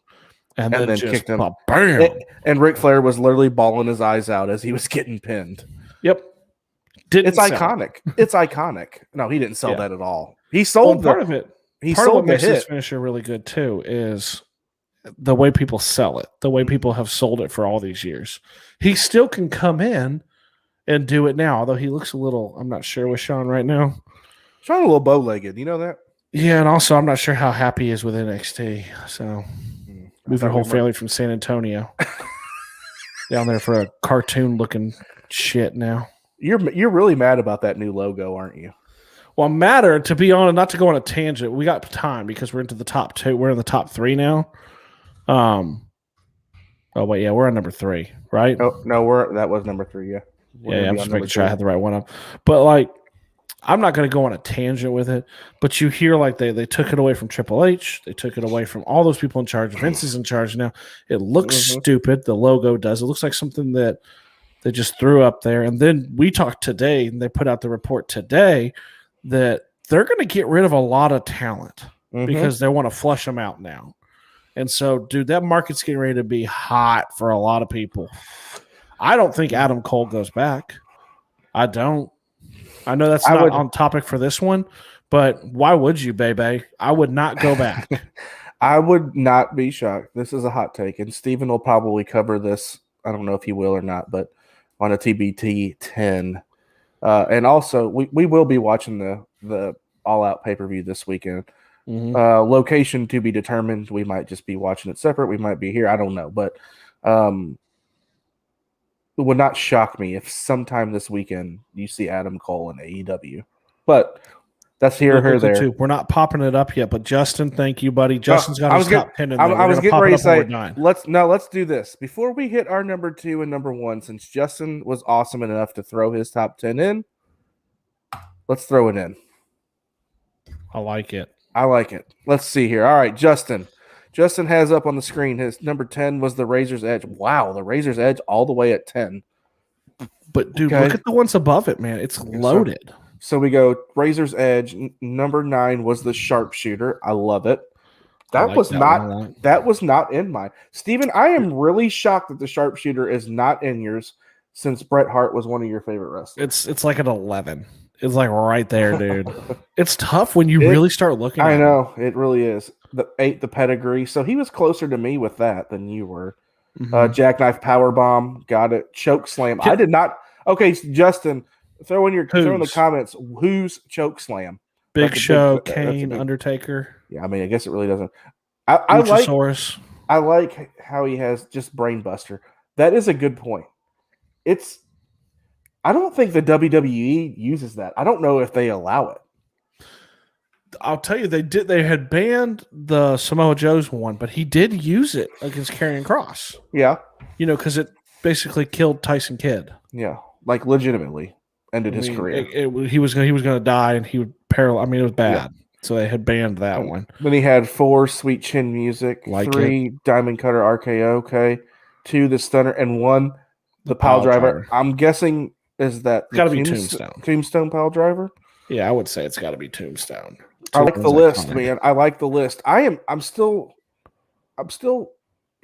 and then kicked him. Bam! And Ric Flair was literally bawling his eyes out as he was getting pinned. Yep, it's iconic. It's iconic. No, he didn't sell that at all. He sold part of it. He part sold of what makes this finisher really good too is the way people sell it, the way people have sold it for all these years. He still can come in and do it now, although he looks a little. I'm not sure with Shawn right now. Shawn a little bow-legged. You know that. Yeah, and also I'm not sure how happy he is with NXT. So moved your whole family from San Antonio down there for a cartoon-looking shit now. You're really mad about that new logo, aren't you? Well, I'm madder, to be honest, not to go on a tangent. We got time because we're into the top 2. We're in the top 3 now. Oh wait, yeah, we're on number 3, right? Oh no, that was number 3. Yeah, I'm just making sure I had the right one up. But like, I'm not going to go on a tangent with it, but you hear like they took it away from Triple H. They took it away from all those people in charge. Vince is in charge now. It looks stupid. The logo does. It looks like something that they just threw up there. And then we talked today, and they put out the report today that they're going to get rid of a lot of talent because they want to flush them out now. And so, dude, that market's getting ready to be hot for a lot of people. I don't think Adam Cole goes back. I don't. I know that's not on topic for this one, but why would you, baby? I would not go back. I would not be shocked. This is a hot take, and Steven will probably cover this. I don't know if he will or not, but on a TBT 10. And also, we will be watching the All-Out pay-per-view this weekend. Location to be determined. We might just be watching it separate. We might be here. I don't know, but it would not shock me if sometime this weekend you see Adam Cole in AEW. But that's here or there. Too. We're not popping it up yet, but Justin, thank you, buddy. Justin's got his top 10 in there. I was getting ready to say, let's do this. Before we hit our number 2 and number 1, since Justin was awesome enough to throw his top 10 in, let's throw it in. I like it. Let's see here. All right, Justin. Justin has up on the screen his number 10 was the Razor's Edge. Wow, the Razor's Edge all the way at 10. But, dude, look at the ones above it, man. It's loaded. So we go Razor's Edge. Number 9 was the Sharpshooter. I love it. That was not in mine. Steven, I am really shocked that the Sharpshooter is not in yours since Bret Hart was one of your favorite wrestlers. It's like an 11. It's like right there, dude. It's tough when you really start looking at it. I know. It really is. the pedigree. So he was closer to me with that than you were. Mhm. Jackknife powerbomb, got it. Choke slam. Yeah. I did not. Okay, Justin, throw in the Who's? comments. Who's choke slam? Big Show, That's a Kane, big. Undertaker, Yeah, I mean, I guess it really doesn't. I like Luchasaurus. how he has just brain buster. That is a good point. I don't think the WWE uses that. I don't know if they allow it. I'll tell you, they had banned the Samoa Joe's one, but he did use it against Karrion Kross. Yeah, Because it basically killed Tyson Kidd. yeah, like legitimately ended his career. He was going to die, and he would paralyze. I mean, it was bad. Yeah. So they had banned that one. Then he had 4 Sweet Chin Music, Like 3 Diamond Cutter RKO, okay, 2 the Stunner, and 1 the Pile Driver. I'm guessing is that got to be Tombstone. Tombstone Pile Driver. Yeah, I would say it's got to be Tombstone. I like the list, man. I like the list. I'm still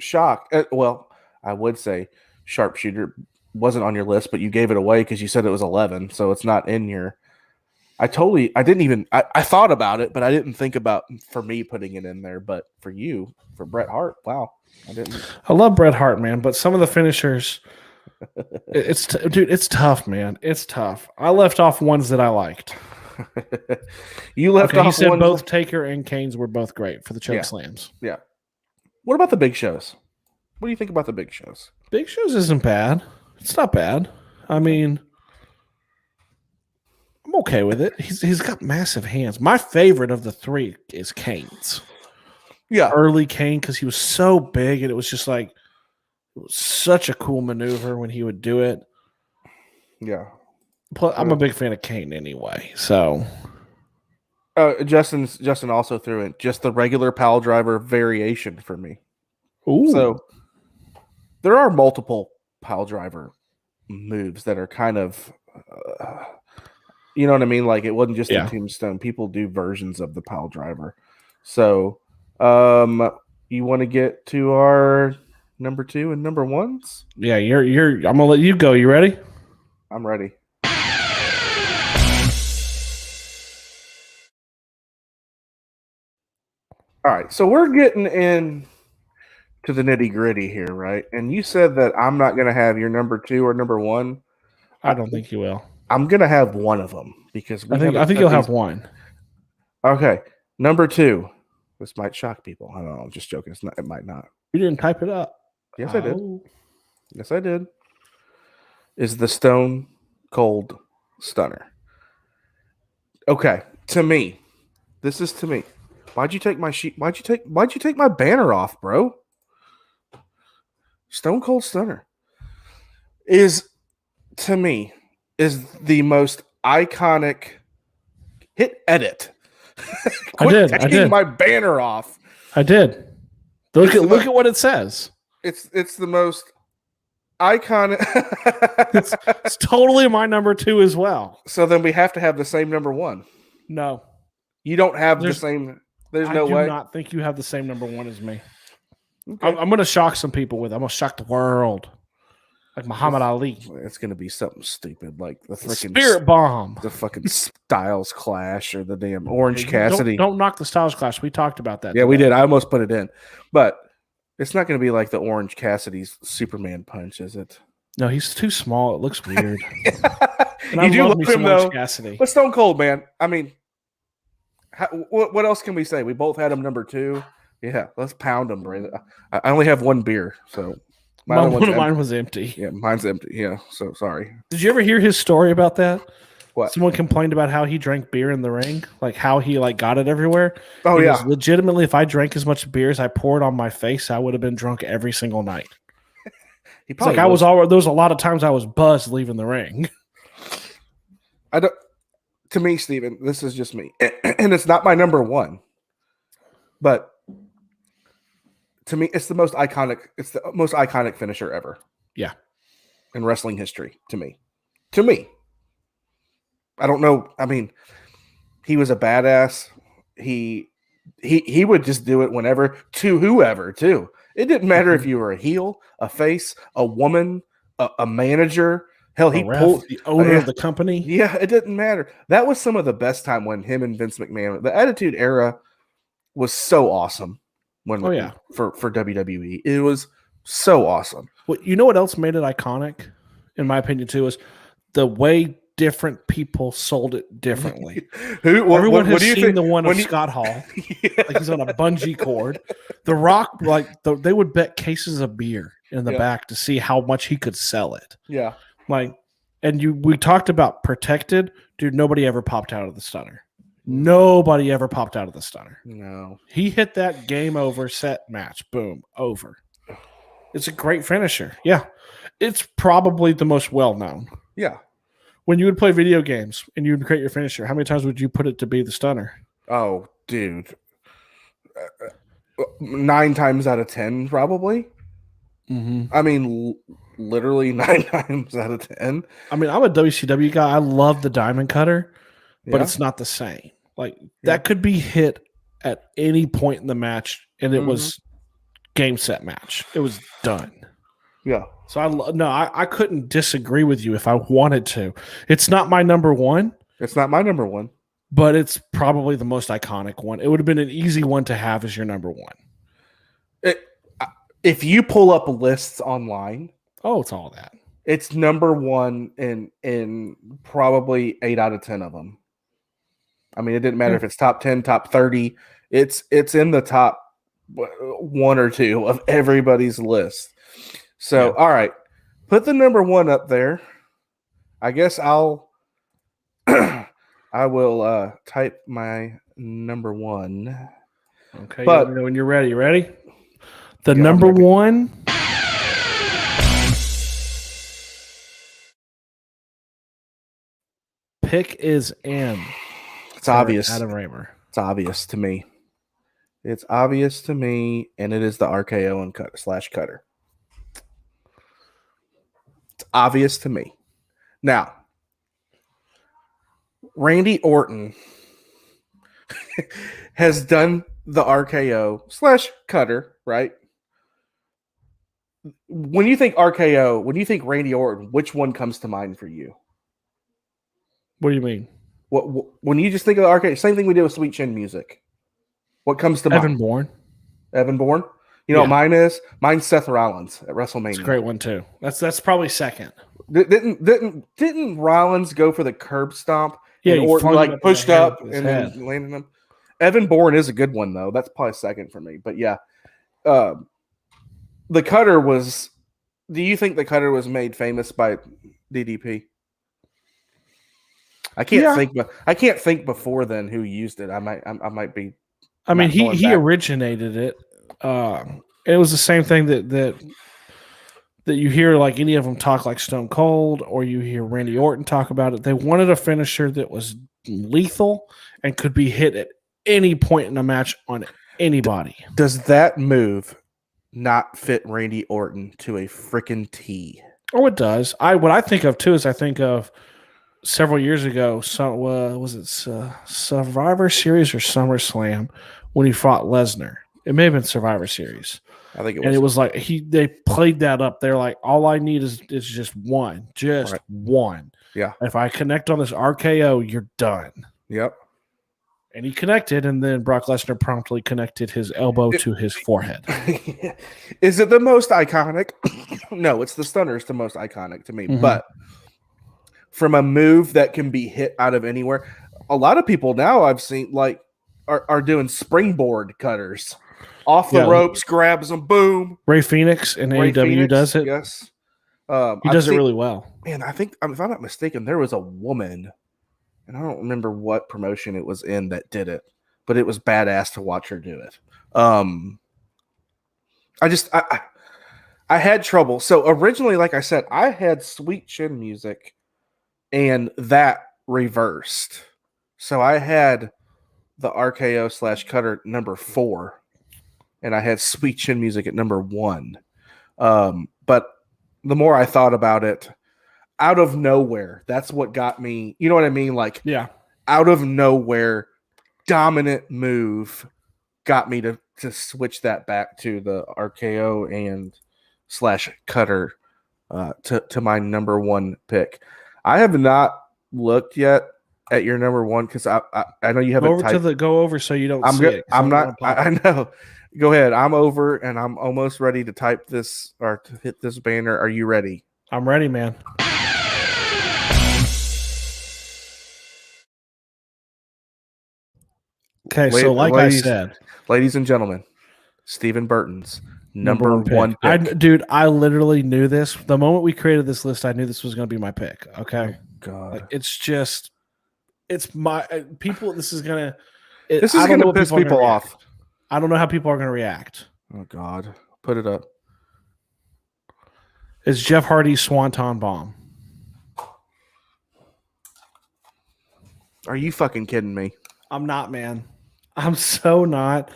shocked. Well, I would say Sharpshooter wasn't on your list, but you gave it away because you said it was 11, so it's not in your. I thought about it, but I didn't think about for me putting it in there. But for you, for Bret Hart, wow, I didn't. I love Bret Hart, man, but some of the finishers, it's tough, man. It's tough. I left off ones that I liked. You left off. He said one both Taker and Kane's were both great for the choke slams. Yeah. What about the big shows? What do you think about the big shows? Big Shows isn't bad. It's not bad. I mean, I'm okay with it. He's got massive hands. My favorite of the 3 is Kane's. Yeah, early Kane, because he was so big, and it was just like it was such a cool maneuver when he would do it. Yeah. Plus, I'm a big fan of Kane anyway. So, Justin also threw in just the regular pile driver variation for me. ooh. So there are multiple pile driver moves that are kind of, you know what I mean? Like it wasn't just a Tombstone. People do versions of the pile driver. So, you want to get to our number 2 and number 1s? Yeah, I'm gonna let you go. You ready? I'm ready. All right, so we're getting in to the nitty gritty here, right? And you said that I'm not going to have your number 2 or number 1. I don't think you will. I'm going to have one of them because I think you'll have one. Okay, number 2. This might shock people. I don't know. I'm just joking. It might not. You didn't type it up. Yes, I did. Yes, I did. Is the Stone Cold Stunner. Okay, to me. This is to me. Why'd you take my sheet? Why'd you take my banner off, bro? Stone Cold Stunner is to me is the most iconic hit edit. I did. Taking my banner off. I did. Look at what it says. It's the most iconic. It's totally my number 2 as well. So then we have to have the same number 1. No, you don't have the same. There's no way. I do not think you have the same number 1 as me. Okay. I'm going to shock some people with it. I'm going to shock the world. Like Muhammad Ali. It's going to be something stupid like the freaking Spirit Bomb. The fucking Styles Clash or the damn Orange Cassidy. Don't knock the Styles Clash. We talked about that. Yeah, we did. I almost put it in. But it's not going to be like the Orange Cassidy's Superman punch, is it? No, he's too small. It looks weird. And you do love him, though. Cassidy. But Stone Cold, man. I mean, what else can we say? We both had him number 2. Yeah, let's pound him, Brandon. I only have 1 beer, so mine was empty. Yeah, mine's empty. Yeah, so sorry. Did you ever hear his story about that? What? Someone complained about how he drank beer in the ring, like how he got it everywhere. Oh, yeah. Legitimately, if I drank as much beer as I poured on my face, I would have been drunk every single night. It's like there was a lot of times I was buzzed leaving the ring. To me, Steven, this is just me, and it's not my number 1, but to me, it's the most iconic. It's the most iconic finisher ever. Yeah, in wrestling history. To me, I don't know. I mean, he was a badass. He would just do it whenever to whoever too. It didn't matter if you were a heel, a face, a woman, a manager. Hell, he pulled the owner of the company. Yeah, it didn't matter. That was some of the best time when him and Vince McMahon, the Attitude Era was so awesome Oh, yeah. for WWE. It was so awesome. Well, you know what else made it iconic, in my opinion, too, is the way different people sold it differently. Everyone has do you seen think, the one of when you- Scott Hall. Yeah. Like he's on a bungee cord. The Rock, they would bet cases of beer in the back to see how much he could sell it. Yeah. We talked about protected. Dude, nobody ever popped out of the stunner. Nobody ever popped out of the stunner. No. He hit that game over set match. Boom. Over. It's a great finisher. Yeah. It's probably the most well-known. Yeah. When you would play video games and you would create your finisher, how many times would you put it to be the stunner? Oh, dude. 9 times out of 10, probably. Mm-hmm. I mean, literally 9 times out of 10. I mean, I'm a WCW guy. I love the diamond cutter, but it's not the same. That could be hit at any point in the match, and it was game, set, match. It was done. Yeah. So I couldn't disagree with you if I wanted to. It's not my number one. It's not my number one. But it's probably the most iconic one. It would have been an easy one to have as your number one. If you pull up lists online, it's all that. It's number one in probably 8 out of 10 of them. I mean, it didn't matter if it's top 10, top 30. It's in the top 1 or 2 of everybody's list. So, all right, put the number 1 up there. I guess I will type my number 1. Okay, but when you're ready, you ready? The number 1 pick is in. It's obvious. Adam Raymer. It's obvious to me. It's obvious to me, and it is the RKO and cutter. It's obvious to me. Now, Randy Orton has done the RKO / cutter, right? When you think RKO, when you think Randy Orton, which one comes to mind for you? What do you mean? When you just think of the RKO, same thing we did with Sweet Chin Music. What comes to mind? Evan Bourne. You know what mine is? Mine's Seth Rollins at WrestleMania. It's a great one too. That's probably second. Didn't Rollins go for the curb stomp? Yeah, and Orton pushed up and then landed him. Evan Bourne is a good one though. That's probably second for me. But yeah, the cutter was. Do you think the cutter was made famous by DDP? I can't think before then who used it. I might be. I mean, he originated it. It was the same thing that you hear like any of them talk like Stone Cold, or you hear Randy Orton talk about it. They wanted a finisher that was lethal and could be hit at any point in a match on anybody. Does that move not fit Randy Orton to a freaking T? Oh, it does. What I think of too is I think of several years ago. Was it Survivor Series or SummerSlam when he fought Lesnar? It may have been Survivor Series. I think it was. And it was like they played that up. They're like, all I need is just one. One. Yeah. If I connect on this RKO, you're done. Yep. And he connected, and then Brock Lesnar promptly connected his elbow to his forehead. Is it the most iconic? No, it's the stunner is the most iconic to me. Mm-hmm. But from a move that can be hit out of anywhere, a lot of people now I've seen are doing springboard cutters. Off the ropes, grabs them, boom. Ray Phoenix in AEW does it. Yes. He does it really well. Man, I think, if I'm not mistaken, there was a woman, and I don't remember what promotion it was in that did it, but it was badass to watch her do it. I had trouble. So originally, like I said, I had Sweet Chin Music, and that reversed. So I had the RKO / cutter number 4. And I had Sweet Chin Music at number 1. But the more I thought about it, out of nowhere, that's what got me. You know what I mean? Out of nowhere, dominant move got me to switch that back to the RKO and / cutter to my number 1 pick. I have not looked yet at your number one? Because I know you haven't Go over so you don't I'm see good. it. I'm not. I know. Go ahead. I'm over, and I'm almost ready to type this or to hit this banner. Are you ready? I'm ready, man. Okay, so like I said, ladies and gentlemen, Stephen Burton's number one pick. Dude, I literally knew this. The moment we created this list, I knew this was going to be my pick. Okay. Oh, God. It's my people. This is going to piss people off. I don't know how people are going to react. Oh, God. Put it up. It's Jeff Hardy's Swanton Bomb. Are you fucking kidding me? I'm not, man. I'm so not.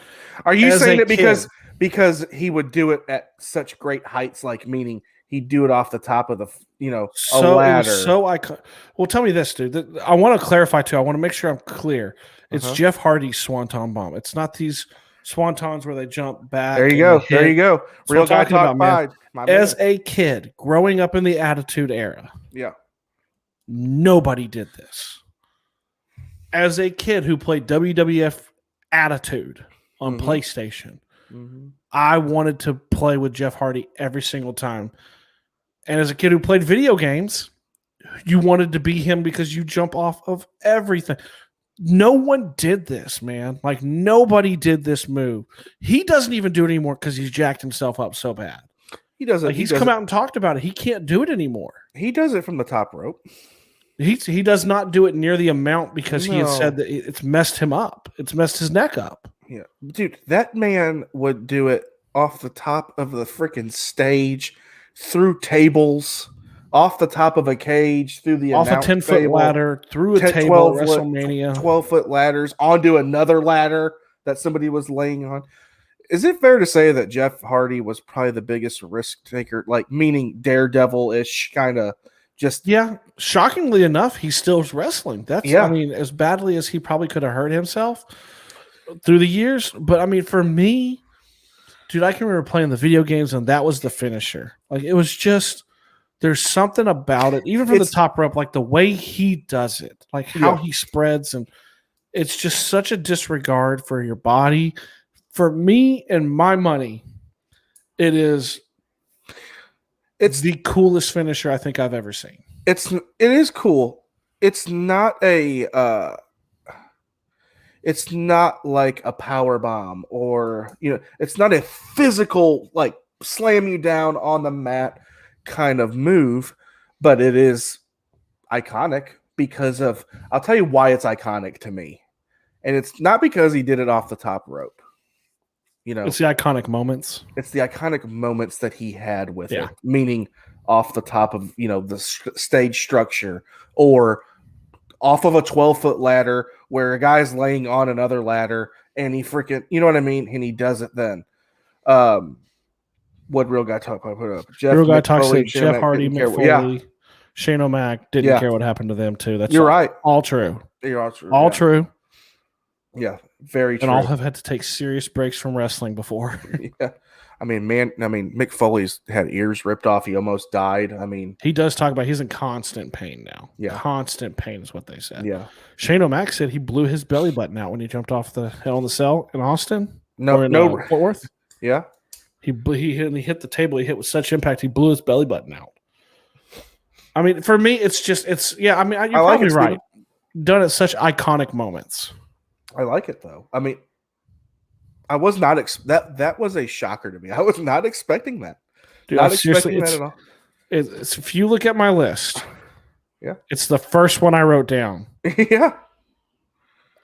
Are you saying that because he would do it at such great heights, like meaning he'd do it off the top of the, a ladder? Well, tell me this, dude. I want to clarify too. I want to make sure I'm clear. It's Jeff Hardy's Swanton Bomb. It's not these Swantons where they jump back. There you go. There you go. Real guy talk about, as a kid growing up in the Attitude Era. Yeah. Nobody did this. As a kid who played WWF Attitude on PlayStation, I wanted to play with Jeff Hardy every single time. And as a kid who played video games, you wanted to be him because you jump off of everything. No one did this, man. Like, nobody did this move. He doesn't even do it anymore because he's jacked himself up so bad. He doesn't. Like, he's come out and talked about it. He can't do it anymore. He does it from the top rope. He does not do it near the amount because he has said that it's messed him up. It's messed his neck up. Yeah, dude, that man would do it off the top of the freaking stage, through tables, off the top of a cage, through the off a 10-foot ladder, through a table at WrestleMania, 12-foot ladders, onto another ladder that somebody was laying on. Is it fair to say that Jeff Hardy was probably the biggest risk taker, like meaning Daredevil-ish kind of? Shockingly enough, he still is wrestling. I mean, as badly as he probably could have hurt himself through the years. But I mean, for me, dude, I can remember playing the video games and that was the finisher. Like, it was just, there's something about it, even from the top rope, like the way he does it, like how he spreads, and it's just such a disregard for your body. For me and my money, it's the coolest finisher I think I've ever seen. It is cool. It's not it's not like a power bomb or, it's not a physical, like, slam you down on the mat kind of move, but it is iconic because of, I'll tell you why it's iconic to me. And it's not because he did it off the top rope. It's the iconic moments. It's the iconic moments that he had with it, meaning off the top of, the stage structure, or off of a 12-foot ladder where a guy's laying on another ladder and he freaking, you know what I mean? And he does it then. What Real Guy Talk I put up? Real Guy Talk said Jeff Hardy, Mick Foley, Shane O'Mac didn't care what happened to them too. You're right. All true. You're all true. All true. Yeah, very true. And all have had to take serious breaks from wrestling before. Yeah. Mick Foley's had ears ripped off. He almost died. He does talk about he's in constant pain now. Yeah. Constant pain is what they said. Yeah. Shane O'Mac said he blew his belly button out when he jumped off the Hell in the Cell in Austin. No. Fort Worth. Yeah. He hit the table. He hit with such impact. He blew his belly button out. I mean, for me, you're probably right. Done at such iconic moments. I like it though. I was not that was a shocker to me. I was not expecting that. Dude, not expecting that at all. If you look at my list, it's the first one I wrote down. Yeah.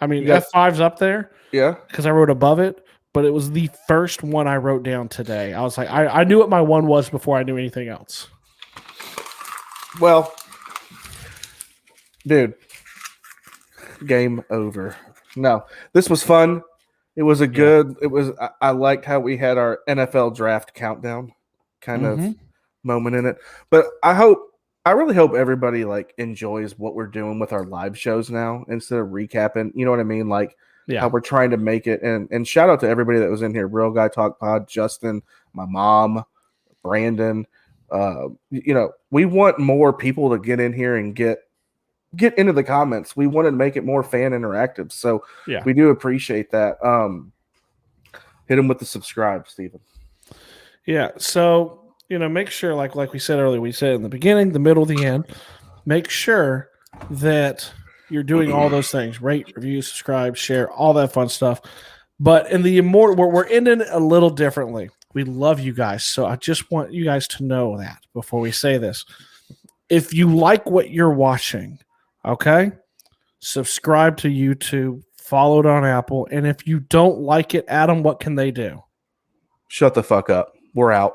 F5's up there. Yeah. Because I wrote above it, but it was the first one I wrote down today. I was like, I knew what my one was before I knew anything else. Well, dude, game over. No, this was fun. It was I liked how we had our NFL draft countdown kind of moment in it. But I really hope everybody enjoys what we're doing with our live shows now instead of recapping. You know what I mean? How we're trying to make it. And shout out to everybody that was in here. Real Guy Talk Pod, Justin, my mom, Brandon. We want more people to get in here and get get into the comments. We wanted to make it more fan interactive. So Yeah. we do appreciate that. Hit them with the subscribe, Stephen. Yeah. So, make sure, like we said earlier, we said in the beginning, the middle, the end, make sure that you're doing all those things. Rate, review, subscribe, share, all that fun stuff. But in the immortal, we're ending it a little differently. We love you guys. So I just want you guys to know that before we say this. If you like what you're watching, okay, subscribe to YouTube, follow it on Apple. And if you don't like it, Adam, what can they do? Shut the fuck up. We're out.